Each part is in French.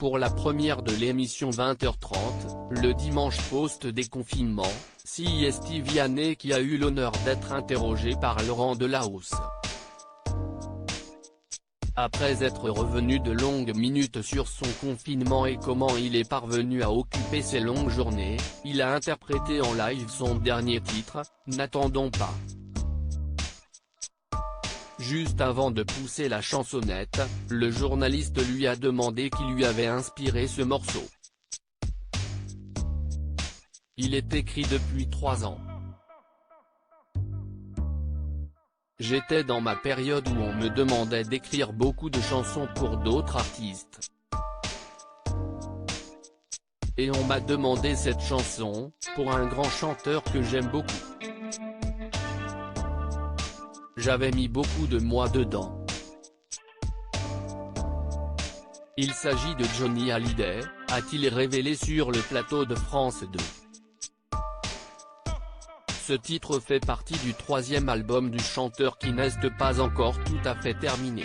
pour la première de l'émission 20h30, le dimanche post-déconfinement, Siesti Vianney qui a eu l'honneur d'être interrogé par Laurent Delahousse. Après être revenu de longues minutes sur son confinement et comment il est parvenu à occuper ses longues journées, il a interprété en live son dernier titre, N'attendons pas. Juste avant de pousser la chansonnette, le journaliste lui a demandé qui lui avait inspiré ce morceau. Il est écrit depuis 3 ans. J'étais dans ma période où on me demandait d'écrire beaucoup de chansons pour d'autres artistes. Et on m'a demandé cette chanson, pour un grand chanteur que j'aime beaucoup. J'avais mis beaucoup de moi dedans. Il s'agit de Johnny Hallyday, a-t-il révélé sur le plateau de France 2. Ce titre fait partie du 3e album du chanteur qui n'est pas encore tout à fait terminé.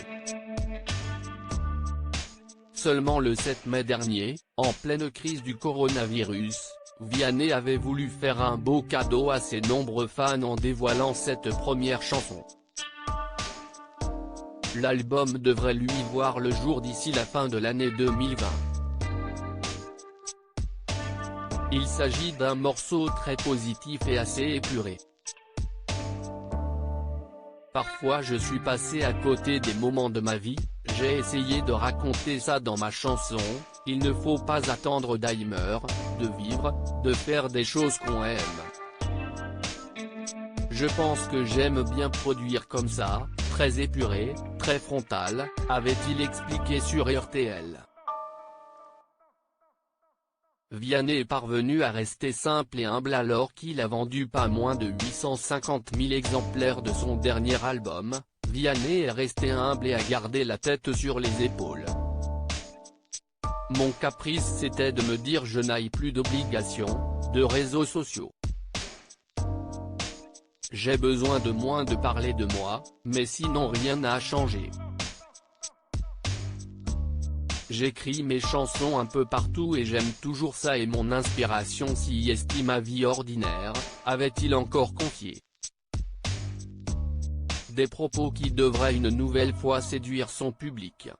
Seulement le 7 mai dernier, en pleine crise du coronavirus, Vianney avait voulu faire un beau cadeau à ses nombreux fans en dévoilant cette première chanson. L'album devrait lui voir le jour d'ici la fin de l'année 2020. Il s'agit d'un morceau très positif et assez épuré. Parfois je suis passé à côté des moments de ma vie, j'ai essayé de raconter ça dans ma chanson, il ne faut pas attendre d'Alzheimer, de vivre, de faire des choses qu'on aime. Je pense que j'aime bien produire comme ça, très épuré, très frontal, avait-il expliqué sur RTL. Vianney est parvenu à rester simple et humble alors qu'il a vendu pas moins de 850 000 exemplaires de son dernier album. Vianney est resté humble et a gardé la tête sur les épaules. Mon caprice c'était de me dire je n'aille plus d'obligations, de réseaux sociaux. J'ai besoin de moins de parler de moi, mais sinon rien n'a changé. J'écris mes chansons un peu partout et j'aime toujours ça et mon inspiration s'y estime ma vie ordinaire, avait-il encore confié. Des propos qui devraient une nouvelle fois séduire son public.